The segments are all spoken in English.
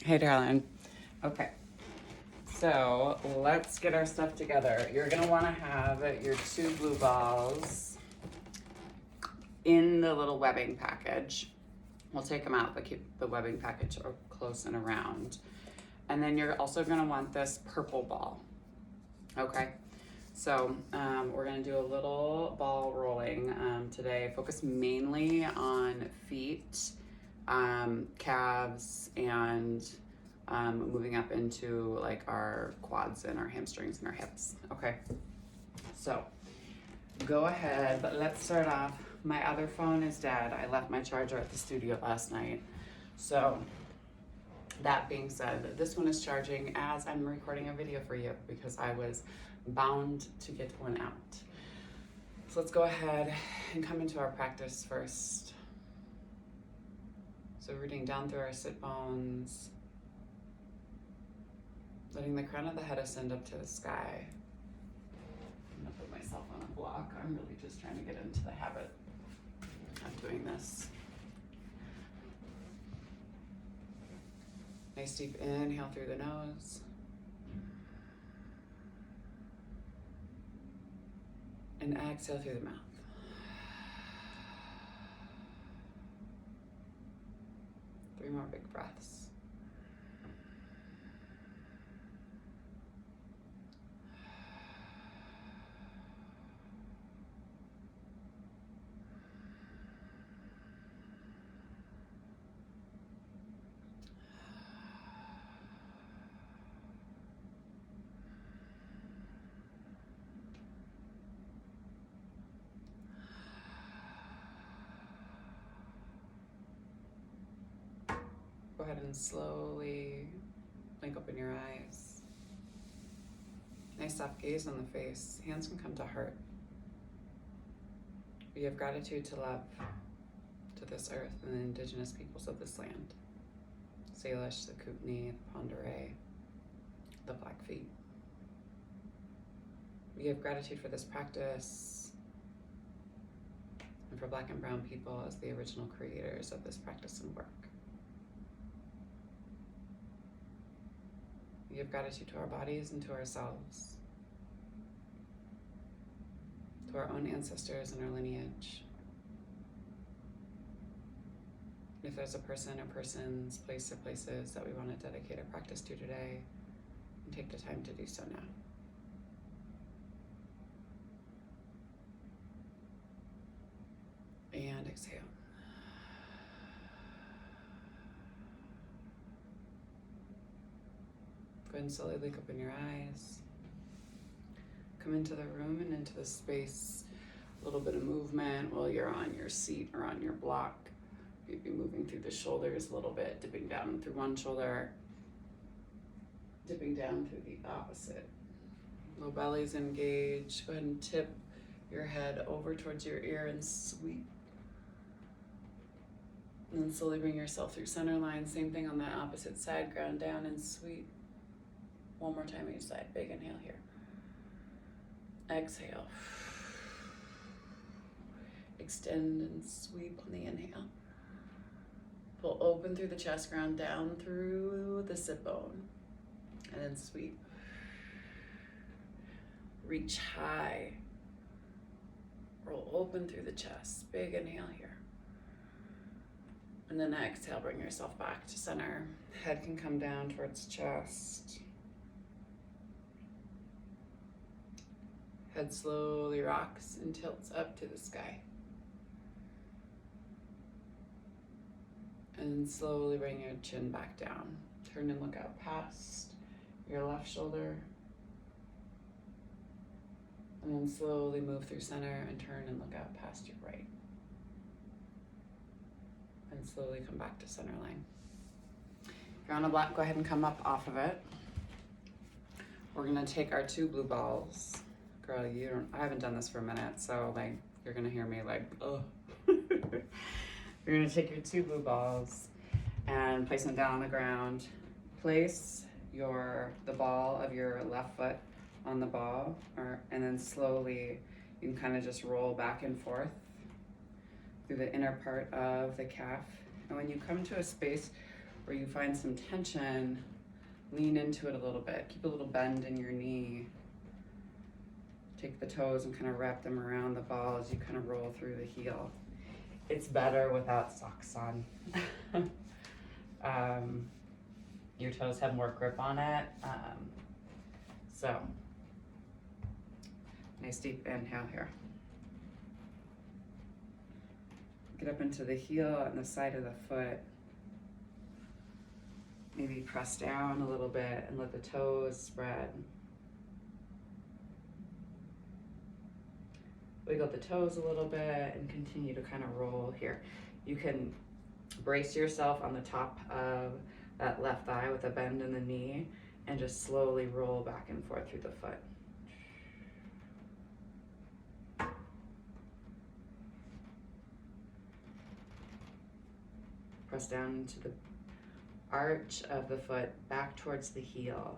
Hey, darling. Okay, so let's get our stuff together. You're gonna wanna have your 2 blue balls in the little webbing package. We'll take them out, but keep the webbing package close and around. And then you're also gonna want this purple ball, okay? So we're gonna do a little ball rolling today. Focus mainly on feet, calves, and moving up into like our quads and our hamstrings and our hips. Okay, so go ahead, but let's start off. My other phone is dead. I left my charger at the studio last night. So that being said, this one is charging as I'm recording a video for you because I was bound to get one out. So let's go ahead and come into our practice first. So rooting down through our sit bones, letting the crown of the head ascend up to the sky. I'm gonna put myself on a block. I'm really just trying to get into the habit of doing this. Nice deep inhale through the nose. And exhale through the mouth. Three more big breaths. Go ahead and slowly blink open your eyes. Nice soft gaze on the face. Hands can come to heart. We have gratitude to love, to this earth and the indigenous peoples of this land. Salish, the Kootenai, the Pend d'Oreille, the Blackfeet. We have gratitude for this practice and for Black and Brown people as the original creators of this practice and work. We give gratitude to our bodies and to ourselves, to our own ancestors and our lineage. If there's a person or persons, place or places that we want to dedicate our practice to today, and take the time to do so now. And exhale. Go ahead and slowly blink open your eyes. Come into the room and into the space. A little bit of movement while you're on your seat or on your block. You'd be moving through the shoulders a little bit, dipping down through one shoulder, dipping down through the opposite. Low belly's engaged. Go ahead and tip your head over towards your ear and sweep. And then slowly bring yourself through center line. Same thing on the opposite side. Ground down and sweep. One more time each side. Big inhale here. Exhale. Extend and sweep on the inhale. Pull open through the chest, ground down through the sit bone. And then sweep. Reach high. Roll open through the chest. Big inhale here. And then exhale, bring yourself back to center. Head can come down towards chest. Head slowly rocks and tilts up to the sky. And slowly bring your chin back down. Turn and look out past your left shoulder. And then slowly move through center and turn and look out past your right. And slowly come back to center line. If you're on a block, go ahead and come up off of it. We're gonna take our 2 blue balls. Girl, I haven't done this for a minute, so like, you're gonna hear me like, oh. You're gonna take your 2 blue balls and place them down on the ground. Place the ball of your left foot on the ball, and then slowly you can kind of just roll back and forth through the inner part of the calf. And when you come to a space where you find some tension, lean into it a little bit. Keep a little bend in your knee. Take the toes and kind of wrap them around the ball as you kind of roll through the heel. It's better without socks on. Your toes have more grip on it. So, nice deep inhale here. Get up into the heel and the side of the foot. Maybe press down a little bit and let the toes spread. Wiggle the toes a little bit and continue to kind of roll here. You can brace yourself on the top of that left thigh with a bend in the knee and just slowly roll back and forth through the foot. Press down into the arch of the foot back towards the heel.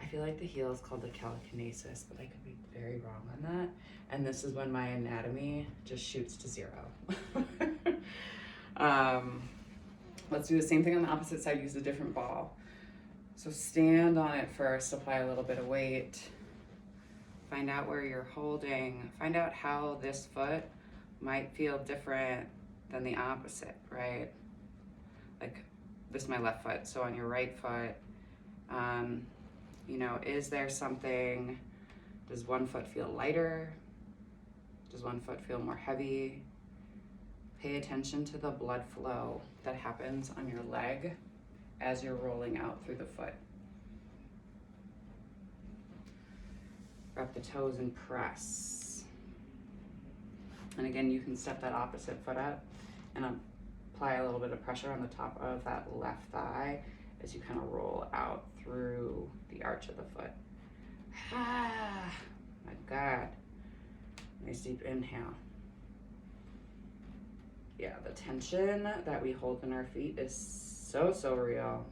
I feel like the heel is called the calokinesis, but I could be very wrong on that. And this is when my anatomy just shoots to zero. Let's do the same thing on the opposite side, use a different ball. So stand on it first, apply a little bit of weight. Find out where you're holding. Find out how this foot might feel different than the opposite, right? Like this is my left foot, so on your right foot, you know, is there something, does one foot feel lighter? Does one foot feel more heavy? Pay attention to the blood flow that happens on your leg as you're rolling out through the foot. Wrap the toes and press. And again, you can step that opposite foot up and apply a little bit of pressure on the top of that left thigh as you kind of roll out through the arch of the foot. Ah, my God. Nice deep inhale. Yeah, the tension that we hold in our feet is so real.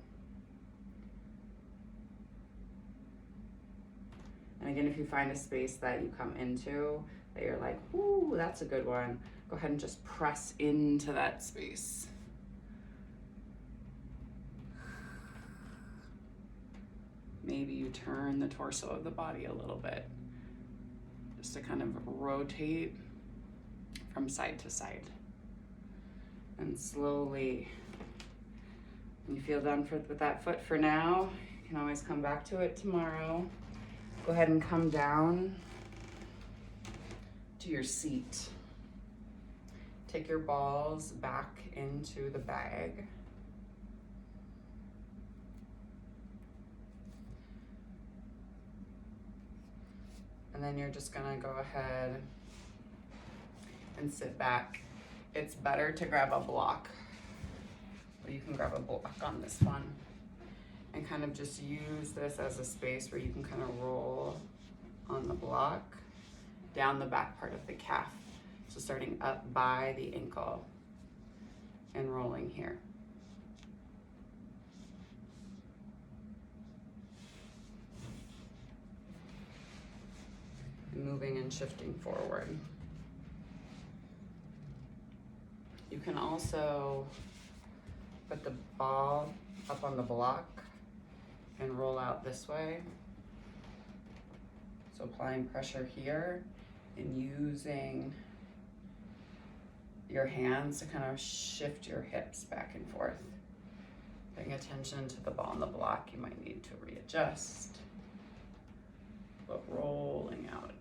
And again, if you find a space that you come into that you're like, ooh, that's a good one, go ahead and just press into that space. Maybe you turn the torso of the body a little bit just to kind of rotate from side to side. And slowly, when you feel done with that foot for now, you can always come back to it tomorrow. Go ahead and come down to your seat. Take your balls back into the bag. And then you're just gonna go ahead and sit back. It's better to grab a block. Or you can grab a block on this one and kind of just use this as a space where you can kind of roll on the block down the back part of the calf. So starting up by the ankle and rolling here. Moving and shifting forward. You can also put the ball up on the block and roll out this way. So applying pressure here and using your hands to kind of shift your hips back and forth. Paying attention to the ball on the block, you might need to readjust, but rolling out.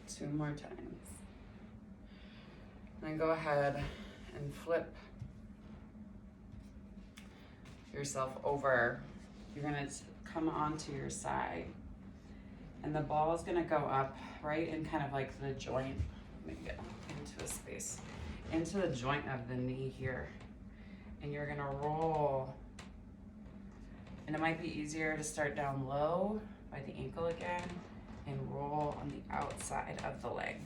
Two more times. Then go ahead and flip yourself over. You're gonna come onto your side and the ball is gonna go up right in kind of like the joint. Let me get into a space. Into the joint of the knee here. And you're gonna roll. And it might be easier to start down low by the ankle again and roll on the outside of the leg.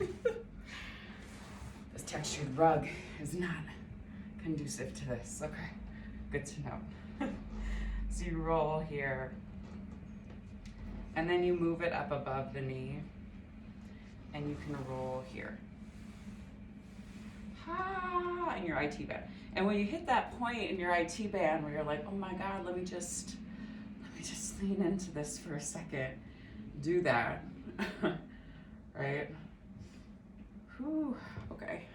This textured rug is not conducive to this. Okay, good to know. So you roll here, and then you move it up above the knee, and you can roll here. Ha! In your IT band. And when you hit that point in your IT band where you're like, oh my God, let me just lean into this for a second. Do that. Right? Whew. Okay.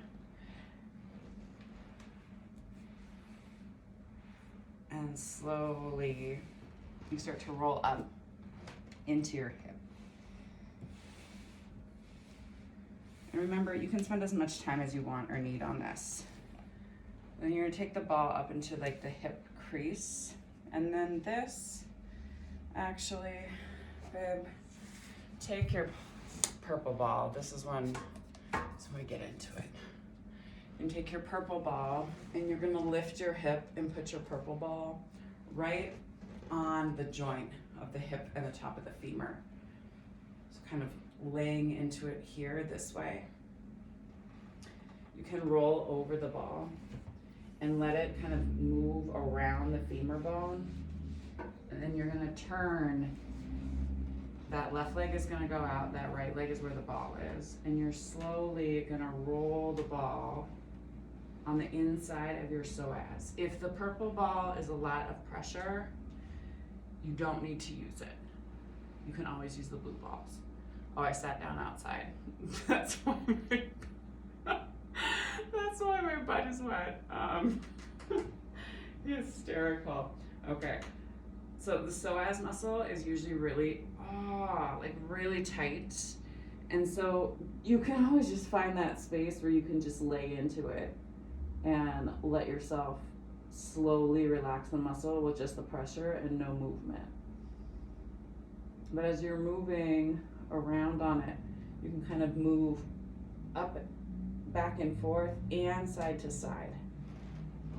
And slowly you start to roll up into your hip. And remember, you can spend as much time as you want or need on this. Then you're gonna take the ball up into like the hip crease. And then this, actually, babe, take your purple ball. This is when we get into it. And take your purple ball and you're gonna lift your hip and put your purple ball right on the joint of the hip and the top of the femur. So kind of laying into it here this way. You can roll over the ball and let it kind of move around the femur bone. And then you're gonna turn. That left leg is gonna go out, that right leg is where the ball is. And you're slowly gonna roll the ball on the inside of your psoas. If the purple ball is a lot of pressure, you don't need to use it. You can always use the blue balls. Oh, I sat down outside. That's why my butt is wet. Hysterical. Okay. So the psoas muscle is usually really, really tight. And so you can always just find that space where you can just lay into it and let yourself slowly relax the muscle with just the pressure and no movement. But as you're moving around on it, you can kind of move up, back and forth, and side to side.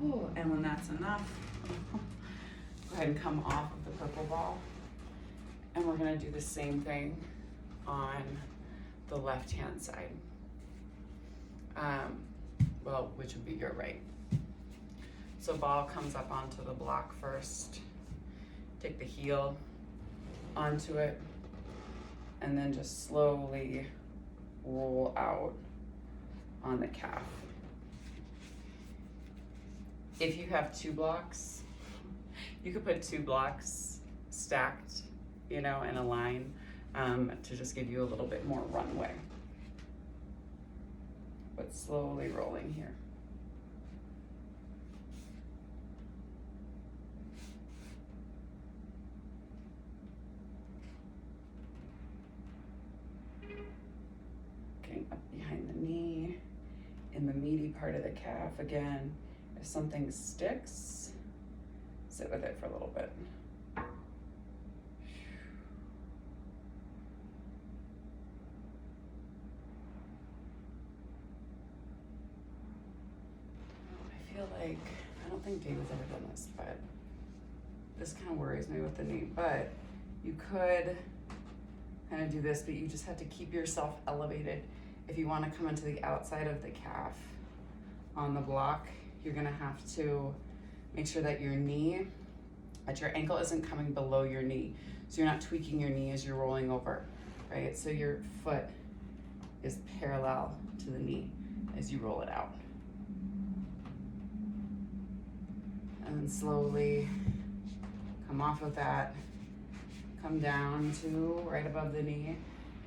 Ooh, and when that's enough, go ahead and come off of the purple ball. And we're gonna do the same thing on the left-hand side. Well, which would be your right. So ball comes up onto the block first. Take the heel onto it, and then just slowly roll out on the calf. If you have two blocks, you could put two blocks stacked, in a line to just give you a little bit more runway. But slowly rolling here. Getting up behind the knee, in the meaty part of the calf. Again, if something sticks, sit with it for a little bit. I don't think David's ever done this, but this kind of worries me with the knee. But you could kind of do this, but you just have to keep yourself elevated. If you want to come into the outside of the calf on the block, you're gonna have to make sure that your ankle isn't coming below your knee. So you're not tweaking your knee as you're rolling over, right? So your foot is parallel to the knee as you roll it out. And then slowly come off of that, come down to right above the knee,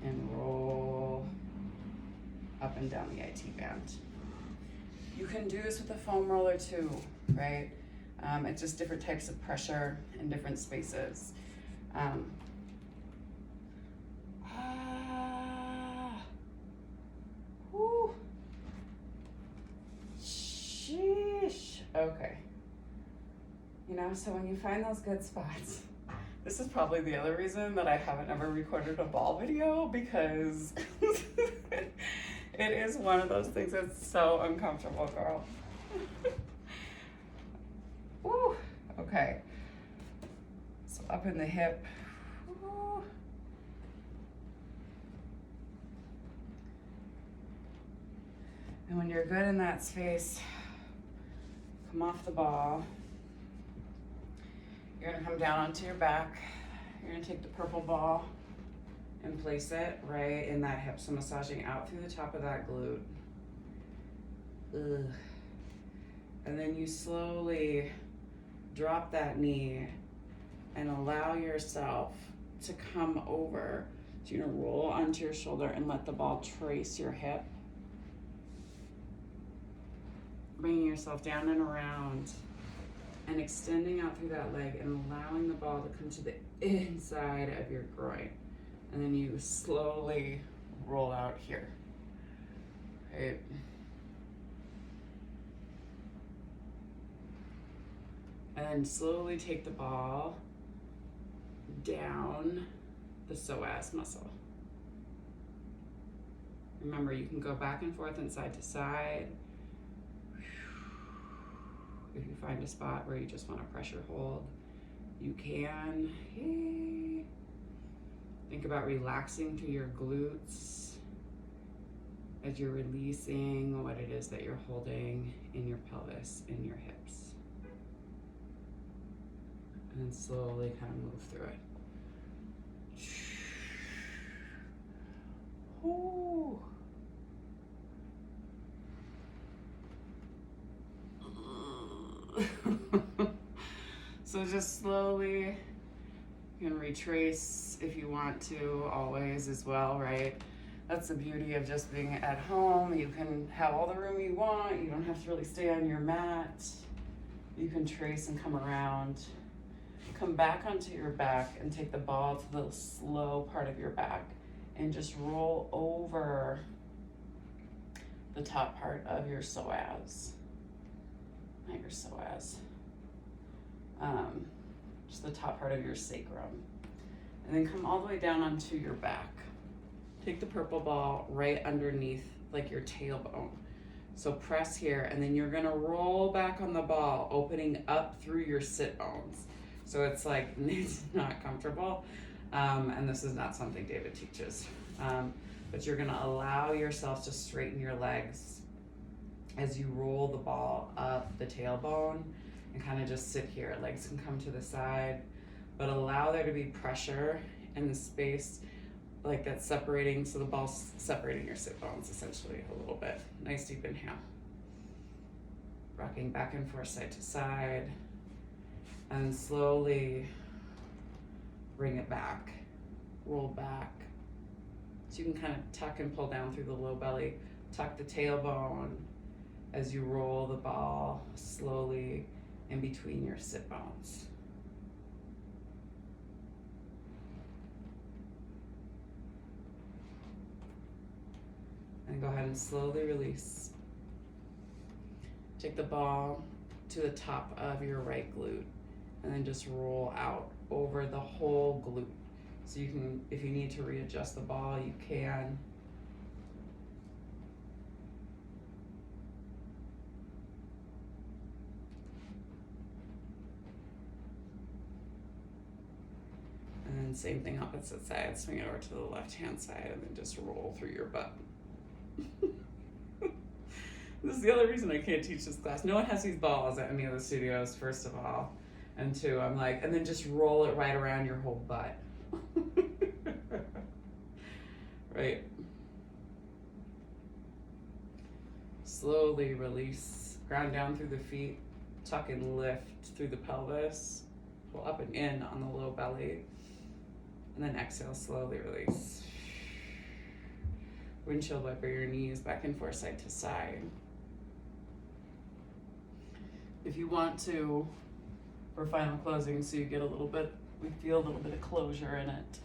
and roll up and down the IT band. You can do this with a foam roller too, right? It's just different types of pressure in different spaces. Whoo. Sheesh. Okay. So when you find those good spots, this is probably the other reason that I haven't ever recorded a ball video, because it is one of those things that's so uncomfortable, girl. Woo. Okay. So up in the hip. Woo. And when you're good in that space, come off the ball. You're gonna come down onto your back. You're gonna take the purple ball and place it right in that hip. So massaging out through the top of that glute. Ugh. And then you slowly drop that knee and allow yourself to come over. So you're gonna roll onto your shoulder and let the ball trace your hip. Bringing yourself down and around and extending out through that leg and allowing the ball to come to the inside of your groin. And then you slowly roll out here, right? And slowly take the ball down the psoas muscle. Remember, you can go back and forth and side to side. If you find a spot where you just want to pressure hold, you can. Think about relaxing through your glutes as you're releasing what it is that you're holding in your pelvis, in your hips. And then slowly kind of move through it. Ooh. So just slowly, you can retrace if you want to, always as well, right? That's the beauty of just being at home. You can have all the room you want. You don't have to really stay on your mat. You can trace and come around. Come back onto your back and take the ball to the slow part of your back and just roll over the top part of your psoas. Not your psoas. Just the top part of your sacrum. And then come all the way down onto your back. Take the purple ball right underneath like your tailbone. So press here, and then you're gonna roll back on the ball, opening up through your sit bones. So it's like, it's not comfortable. And this is not something David teaches. But you're gonna allow yourself to straighten your legs as you roll the ball up the tailbone and kind of just sit here. Legs can come to the side, but allow there to be pressure in the space like that's separating, so the ball's separating your sit bones essentially a little bit. Nice deep inhale. Rocking back and forth side to side, and slowly bring it back, roll back. So you can kind of tuck and pull down through the low belly, tuck the tailbone as you roll the ball slowly in between your sit bones. And go ahead and slowly release. Take the ball to the top of your right glute and then just roll out over the whole glute. So you can, if you need to readjust the ball, you can. And then same thing opposite side, swing it over to the left-hand side and then just roll through your butt. This is the other reason I can't teach this class. No one has these balls at any of the studios, first of all. And two, I'm like, and then just roll it right around your whole butt. Right? Slowly release, ground down through the feet, tuck and lift through the pelvis, pull up and in on the low belly, and then exhale, slowly release. Windshield wiper your knees back and forth side to side. If you want to, for final closing, so you get a little bit, we feel a little bit of closure in it,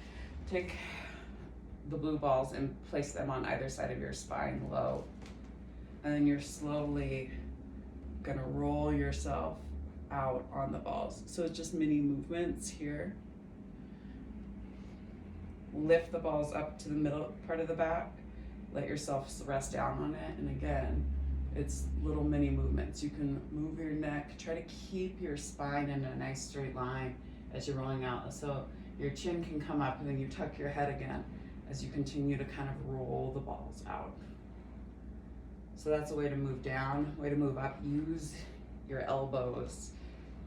take the blue balls and place them on either side of your spine low. And then you're slowly gonna roll yourself out on the balls. So it's just mini movements here. Lift the balls up to the middle part of the back. Let yourself rest down on it. And again, it's little mini movements. You can move your neck, try to keep your spine in a nice straight line as you're rolling out. So your chin can come up and then you tuck your head again as you continue to kind of roll the balls out. So that's a way to move down. Way to move up, use your elbows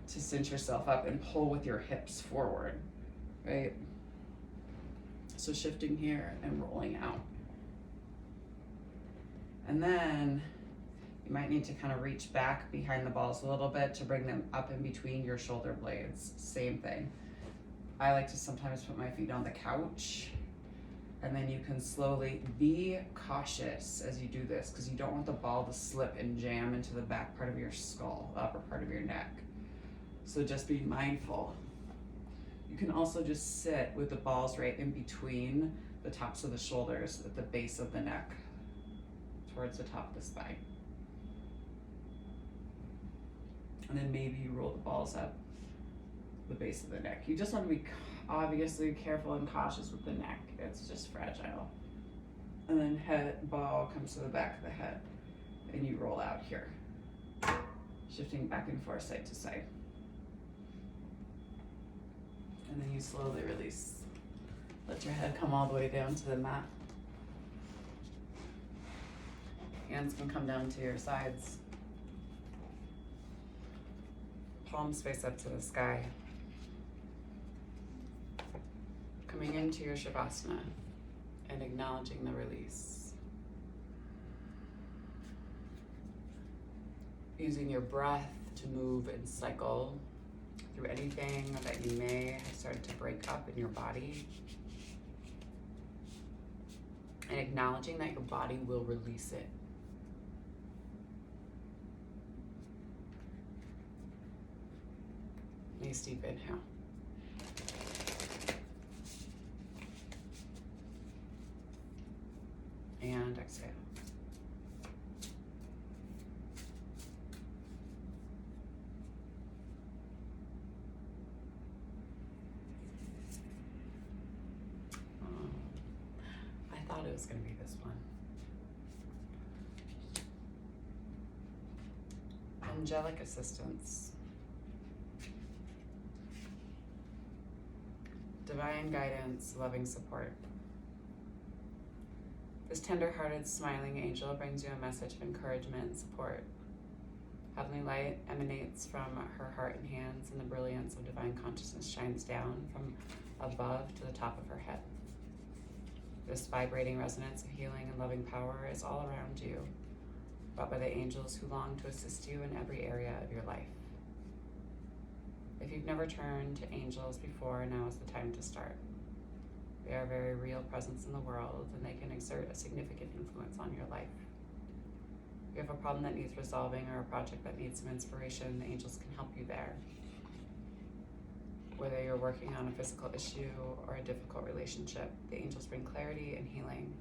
to cinch yourself up and pull with your hips forward, right? So shifting here and rolling out. And then you might need to kind of reach back behind the balls a little bit to bring them up in between your shoulder blades. Same thing. I like to sometimes put my feet on the couch, and then you can slowly be cautious as you do this, because you don't want the ball to slip and jam into the back part of your skull, the upper part of your neck. So just be mindful. You can also just sit with the balls right in between the tops of the shoulders at the base of the neck, towards the top of the spine. And then maybe you roll the balls up the base of the neck. You just want to be obviously careful and cautious with the neck. It's just fragile. And then head ball comes to the back of the head, and you roll out here, shifting back and forth side to side. And then you slowly release. Let your head come all the way down to the mat. Hands can come down to your sides. Palms face up to the sky. Coming into your Shavasana and acknowledging the release. Using your breath to move and cycle through anything that you may have started to break up in your body. And acknowledging that your body will release it. Nice deep inhale. And exhale. I thought it was going to be this one. Angelic assistance. Divine guidance, loving support. This tender-hearted, smiling angel brings you a message of encouragement and support. Heavenly light emanates from her heart and hands, and the brilliance of divine consciousness shines down from above to the top of her head. This vibrating resonance of healing and loving power is all around you, brought by the angels who long to assist you in every area of your life. If you've never turned to angels before, now is the time to start. They are a very real presence in the world, and they can exert a significant influence on your life. If you have a problem that needs resolving or a project that needs some inspiration, the angels can help you there. Whether you're working on a physical issue or a difficult relationship, the angels bring clarity and healing.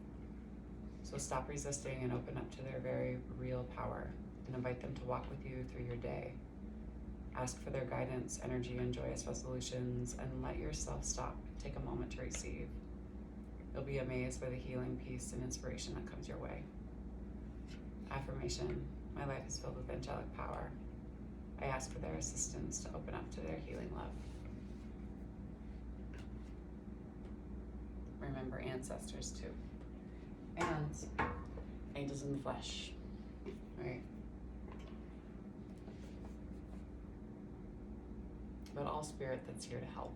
So stop resisting and open up to their very real power, and invite them to walk with you through your day. Ask for their guidance, energy, and joyous resolutions, and let yourself stop. Take a moment to receive. You'll be amazed by the healing, peace, and inspiration that comes your way. Affirmation: my life is filled with angelic power. I ask for their assistance to open up to their healing love. Remember ancestors too. And angels in the flesh, right? But all spirit that's here to help.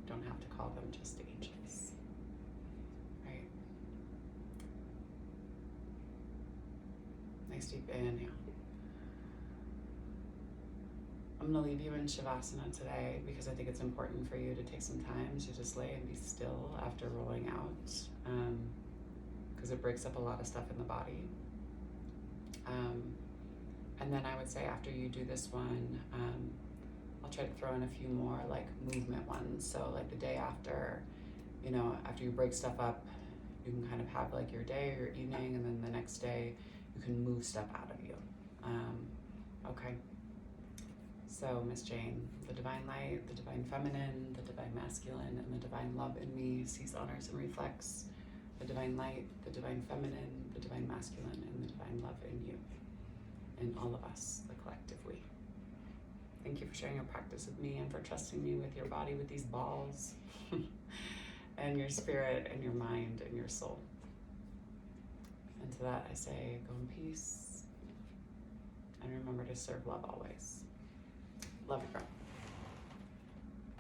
Don't have to call them just angels, right? Nice deep inhale. I'm gonna leave you in Shavasana today because I think it's important for you to take some time to just lay and be still after rolling out, because it breaks up a lot of stuff in the body. And then I would say after you do this one, I'll try to throw in a few more like movement ones. So like the day after, after you break stuff up, you can kind of have like your day or your evening, and then the next day you can move stuff out of you. Okay. So Miss Jane, the divine light, the divine feminine, the divine masculine, and the divine love in me sees, honors, and reflects the divine light, the divine feminine, the divine masculine, and the divine love in you, in all of us, the collective we. Thank you for sharing your practice with me and for trusting me with your body, with these balls, and your spirit and your mind and your soul. And to that I say, go in peace, and remember to serve love always. Love you, girl.